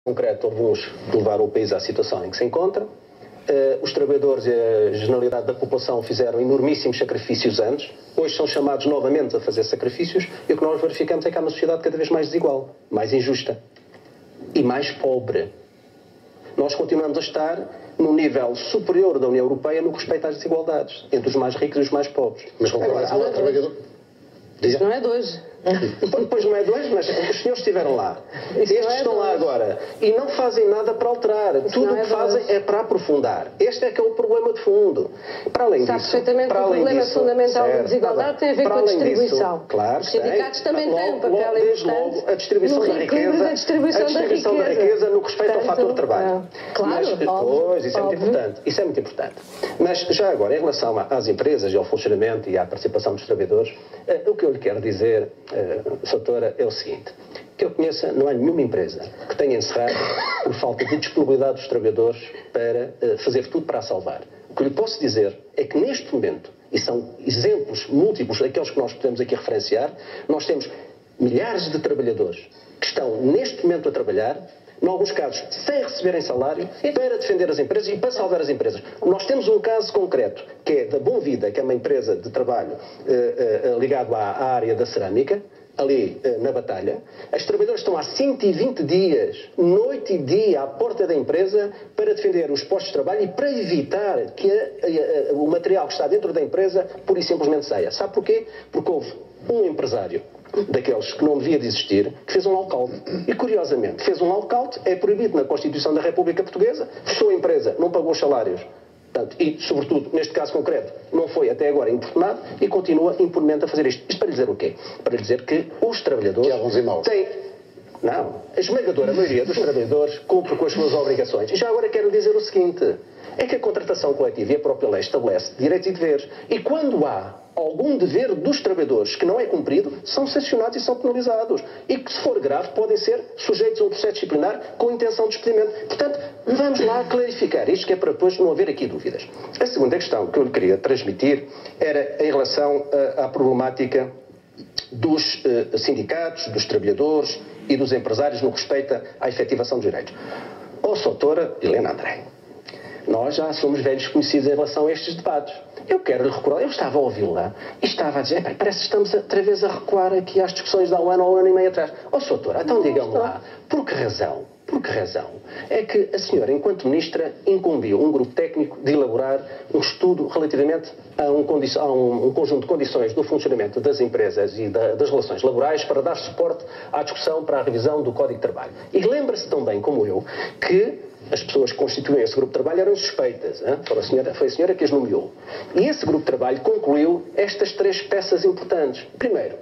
concreto, alguns levaram o país à situação em que se encontra. Os trabalhadores e a generalidade da população fizeram enormíssimos sacrifícios antes, hoje são chamados novamente a fazer sacrifícios, e o que nós verificamos é que há uma sociedade cada vez mais desigual, mais injusta e mais pobre. Nós continuamos a estar num nível superior da União Europeia no que respeita às desigualdades, entre os mais ricos e os mais pobres. Mas agora, trabalhador... Isso não é de hoje. Pois não é de hoje, mas os senhores estiveram lá. Estes estão lá agora e não fazem nada para alterar. Tudo o que fazem é para aprofundar. Este é que é o problema de fundo. Para além disso... Sabe perfeitamente que o problema fundamental da desigualdade tem a ver com a distribuição. Disso, claro, os sindicatos também têm um papel desde importante. Logo, a distribuição da riqueza, da riqueza no que respeita ao fator de trabalho. Claro, pois, isso é muito importante. Isso é muito importante. Mas já agora, em relação às empresas e ao funcionamento e à participação dos trabalhadores, o que eu lhe quero dizer, Soutora, é o seguinte: que eu conheça, não há nenhuma empresa que tenha encerrado por falta de disponibilidade dos trabalhadores para fazer tudo para a salvar. O que lhe posso dizer é que neste momento, e são exemplos múltiplos daqueles que nós podemos aqui referenciar, nós temos milhares de trabalhadores que estão neste momento a trabalhar, em alguns casos sem receberem salário, para defender as empresas e para salvar as empresas. Nós temos um caso concreto, que é da Bom Vida, que é uma empresa de trabalho ligado à área da cerâmica, ali na Batalha. As trabalhadoras estão há 120 dias, noite e dia, à porta da empresa para defender os postos de trabalho e para evitar que o material que está dentro da empresa pura e simplesmente saia. Sabe porquê? Porque houve um empresário daqueles que não devia de existir, que fez um lockout. E, curiosamente, fez um lockout, é proibido na Constituição da República Portuguesa, fechou a empresa, não pagou os salários. Portanto, e, sobretudo, neste caso concreto, não foi até agora importunado e continua impunemente a fazer isto. Isto para dizer o quê? Para dizer que os trabalhadores têm... Não, a esmagadora maioria dos trabalhadores cumpre com as suas obrigações. E já agora quero dizer o seguinte, é que a contratação coletiva e a própria lei estabelece direitos e deveres. E quando há algum dever dos trabalhadores que não é cumprido, são sancionados e são penalizados. E que, se for grave, podem ser sujeitos a um processo disciplinar com intenção de despedimento. Portanto, vamos lá clarificar isto, que é para depois não haver aqui dúvidas. A segunda questão que eu lhe queria transmitir era em relação à problemática dos sindicatos, dos trabalhadores e dos empresários no que respeita à efetivação dos direitos. Soutora Helena André, nós já somos velhos conhecidos em relação a estes debates. Eu quero lhe recordar, eu estava a ouvi-la e estava a dizer, parece que estamos outra vez a recuar aqui às discussões de há um ano ou um ano e meio atrás. Soutora, então digam-me lá, por que razão é que a senhora, enquanto ministra, incumbiu um grupo técnico de elaborar um estudo relativamente a um conjunto de condições do funcionamento das empresas e das relações laborais para dar suporte à discussão para a revisão do Código de Trabalho? E lembra-se tão bem como eu que as pessoas que constituem esse grupo de trabalho eram suspeitas. Foi a senhora que as nomeou. E esse grupo de trabalho concluiu estas 3 peças importantes. Primeiro,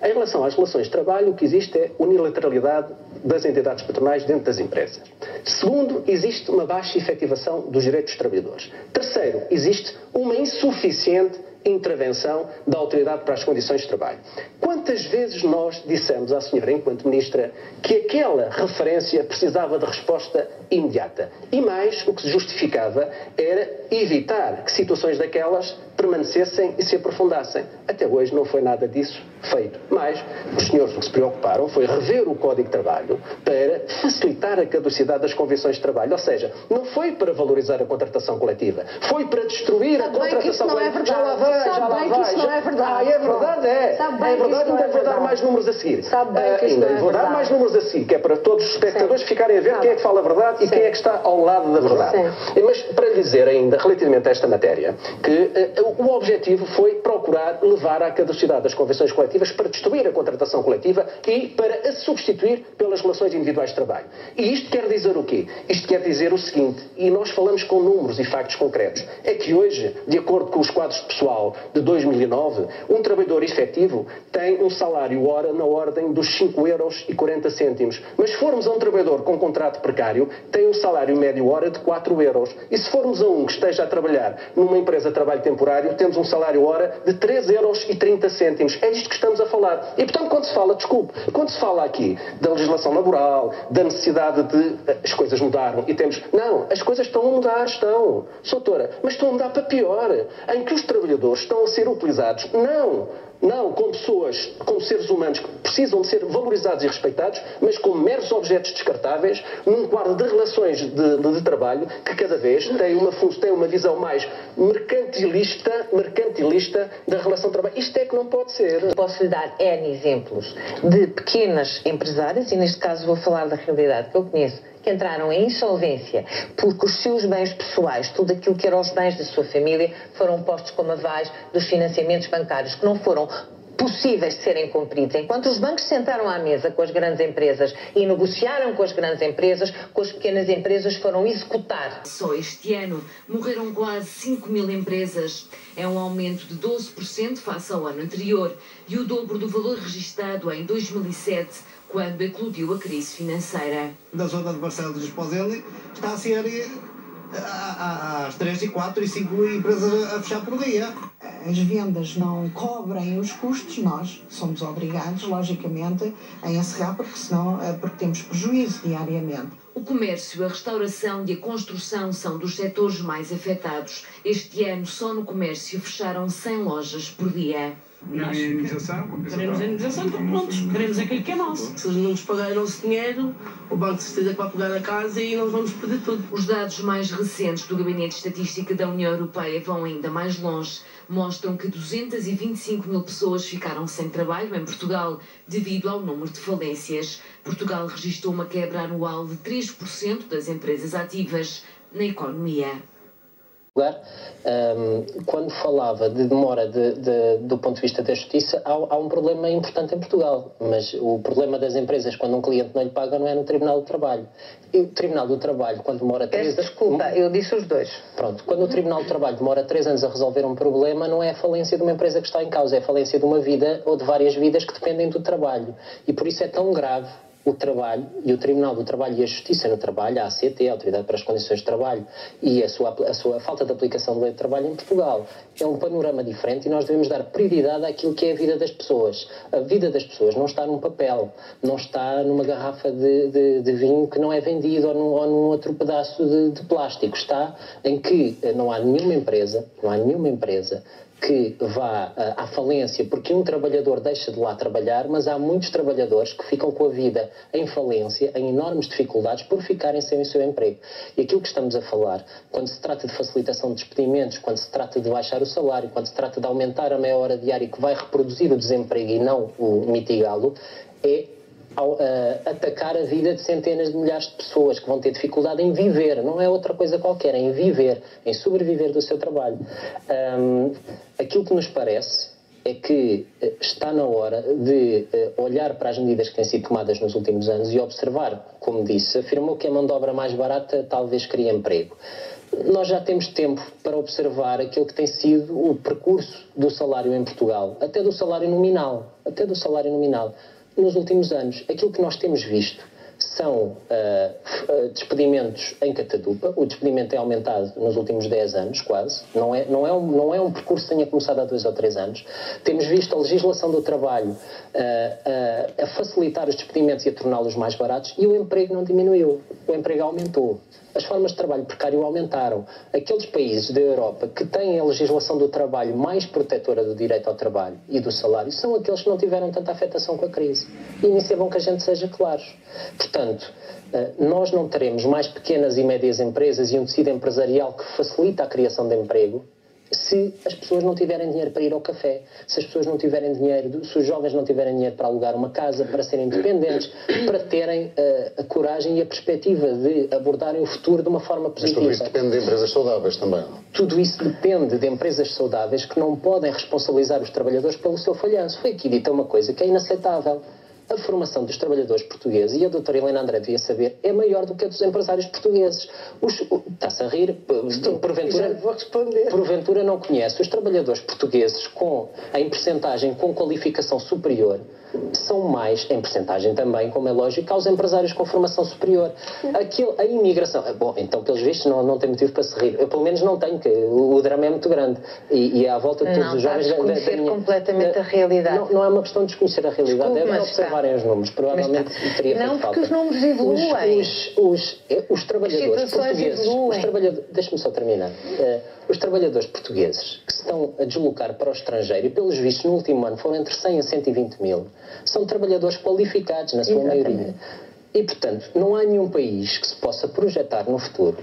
em relação às relações de trabalho, o que existe é unilateralidade das entidades patronais dentro das empresas. Segundo, existe uma baixa efetivação dos direitos dos trabalhadores. Terceiro, existe uma insuficiente intervenção da autoridade para as condições de trabalho. Quantas vezes nós dissemos à senhora, enquanto ministra, que aquela referência precisava de resposta imediata? E mais, o que se justificava era evitar que situações daquelas permanecessem e se aprofundassem. Até hoje não foi nada disso feito. Mas os senhores o que se preocuparam foi rever o Código de Trabalho para facilitar a caducidade das convenções de trabalho. Ou seja, não foi para valorizar a contratação coletiva, foi para destruir a contratação coletiva. Já lá vai. Isso não é verdade. É verdade, é. É verdade, ainda vou dar mais números a seguir. Sabe bem que isto não é verdade. Vou dar mais números a seguir, que é para todos os espectadores ficarem a ver quem é que fala a verdade e quem é que está ao lado da verdade. Mas para lhe dizer ainda, relativamente a esta matéria, que o objetivo foi procurar levar à caducidade das convenções coletivas para destruir a contratação coletiva e para a substituir pelas relações individuais de trabalho. E isto quer dizer o quê? Isto quer dizer o seguinte, e nós falamos com números e factos concretos, é que hoje, de acordo com os quadros de pessoal de 2009, um trabalhador efetivo tem um salário hora na ordem dos 5,40 €. Mas se formos a um trabalhador com contrato precário, tem um salário médio hora de 4 €. E se formos a um que esteja a trabalhar numa empresa de trabalho temporário, temos um salário hora de 3,30 €. É disto que estamos a falar. E, portanto, quando se fala aqui da legislação laboral, da necessidade de as coisas mudaram e temos... Não, as coisas estão a mudar, Soutora, mas estão a mudar para pior, em que os trabalhadores estão a ser utilizados, não não como pessoas, como seres humanos que precisam de ser valorizados e respeitados, mas como meros objetos descartáveis, num quadro de relações de trabalho que cada vez tem uma visão mais mercantilista da relação de trabalho. Isto é que não pode ser. Posso lhe dar N exemplos de pequenas empresárias, e neste caso vou falar da realidade que eu conheço, que entraram em insolvência porque os seus bens pessoais, tudo aquilo que eram os bens da sua família, foram postos como avais dos financiamentos bancários, que não foram possíveis de serem cumpridos. Enquanto os bancos sentaram à mesa com as grandes empresas e negociaram com as grandes empresas, com as pequenas empresas foram executar. Só este ano morreram quase 5.000 empresas. É um aumento de 12% face ao ano anterior e o dobro do valor registado em 2007, quando eclodiu a crise financeira. Da zona de Barcelos de Esposende está a ser às 3, 4 e 5 empresas a fechar por dia. As vendas não cobrem os custos, nós somos obrigados, logicamente, a encerrar, porque temos prejuízo diariamente. O comércio, a restauração e a construção são dos setores mais afetados. Este ano, só no comércio, fecharam 100 lojas por dia. Queremos a indenização? Queremos a indenização, então prontos, queremos aquilo que é nosso. Se eles não nos pagarem nosso dinheiro, o banco de certeza que vai pegar a casa e nós vamos perder tudo. Os dados mais recentes do Gabinete de Estatística da União Europeia vão ainda mais longe. Mostram que 225.000 pessoas ficaram sem trabalho em Portugal devido ao número de falências. Portugal registrou uma quebra anual de 3% das empresas ativas na economia. Quando falava de demora do ponto de vista da justiça, há um problema importante em Portugal, mas o problema das empresas quando um cliente não lhe paga não é no Tribunal do Trabalho. E o Tribunal do Trabalho, quando demora 3 anos... Desculpa, eu disse os dois. Pronto, quando o Tribunal do Trabalho demora 3 anos a resolver um problema, não é a falência de uma empresa que está em causa, é a falência de uma vida ou de várias vidas que dependem do trabalho. E por isso é tão grave o trabalho e o Tribunal do Trabalho e a Justiça no Trabalho, a ACT, a Autoridade para as Condições de Trabalho, e a sua falta de aplicação da lei de trabalho em Portugal. É um panorama diferente e nós devemos dar prioridade àquilo que é a vida das pessoas. A vida das pessoas não está num papel, não está numa garrafa de vinho que não é vendido ou num outro pedaço de plástico. Está em que não há nenhuma empresa que vá à falência porque um trabalhador deixa de lá trabalhar, mas há muitos trabalhadores que ficam com a vida em falência, em enormes dificuldades por ficarem sem o seu emprego. E aquilo que estamos a falar, quando se trata de facilitação de despedimentos, quando se trata de baixar o salário, quando se trata de aumentar a meia hora diária que vai reproduzir o desemprego e não mitigá-lo, é atacar a vida de centenas de milhares de pessoas que vão ter dificuldade em viver, não é outra coisa qualquer, é em viver, em sobreviver do seu trabalho. Aquilo que nos parece é que está na hora de olhar para as medidas que têm sido tomadas nos últimos anos e observar, como disse, afirmou que a mão de obra mais barata talvez crie emprego. Nós já temos tempo para observar aquilo que tem sido o percurso do salário em Portugal, até do salário nominal. Nos últimos anos, aquilo que nós temos visto são despedimentos em catadupa. O despedimento tem aumentado nos últimos 10 anos, quase. Não é um percurso que tenha começado há 2 ou 3 anos. Temos visto a legislação do trabalho a facilitar os despedimentos e a torná-los mais baratos e o emprego não diminuiu. O emprego aumentou. As formas de trabalho precário aumentaram. Aqueles países da Europa que têm a legislação do trabalho mais protetora do direito ao trabalho e do salário são aqueles que não tiveram tanta afetação com a crise. E nisso é bom que a gente seja claros. Portanto, nós não teremos mais pequenas e médias empresas e um tecido empresarial que facilita a criação de emprego se as pessoas não tiverem dinheiro para ir ao café, se as pessoas não tiverem dinheiro, se os jovens não tiverem dinheiro para alugar uma casa, para serem independentes, para terem a coragem e a perspectiva de abordarem o futuro de uma forma positiva. Mas tudo isso depende de empresas saudáveis também. Tudo isso depende de empresas saudáveis que não podem responsabilizar os trabalhadores pelo seu falhanço. Foi aqui dita uma coisa que é inaceitável. A formação dos trabalhadores portugueses, e a doutora Helena André devia saber, é maior do que a dos empresários portugueses. Está-se a rir, porventura não conhece os trabalhadores portugueses em percentagem com qualificação superior são mais, em percentagem também, como é lógico, aos empresários com formação superior. A imigração... Bom, então, pelos vistos, não tem motivo para se rir. Eu, pelo menos, não tenho, que o drama é muito grande. E à volta de todos os jovens... Não, está a desconhecer completamente a realidade. Não é uma questão de desconhecer a realidade, Desculpe, é observarem os números. Provavelmente teria feito falta. Não, porque os números evoluem. Os trabalhadores portugueses... Deixe-me só terminar. Os trabalhadores portugueses que se estão a deslocar para o estrangeiro, e pelos vistos no último ano foram entre 100 a 120 mil, são trabalhadores qualificados na sua maioria. E, portanto, não há nenhum país que se possa projetar no futuro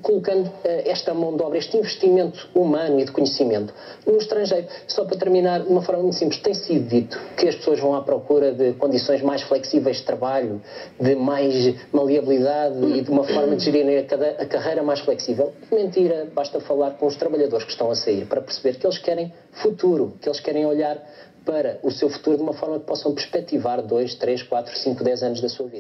colocando esta mão de obra, este investimento humano e de conhecimento no estrangeiro. Só para terminar, de uma forma muito simples, tem sido dito que as pessoas vão à procura de condições mais flexíveis de trabalho, de mais maleabilidade e de uma forma de gerirem a carreira mais flexível. Mentira, basta falar com os trabalhadores que estão a sair para perceber que eles querem futuro, que eles querem olhar para o seu futuro de uma forma que possam perspectivar 2, 3, 4, 5, 10 anos da sua vida.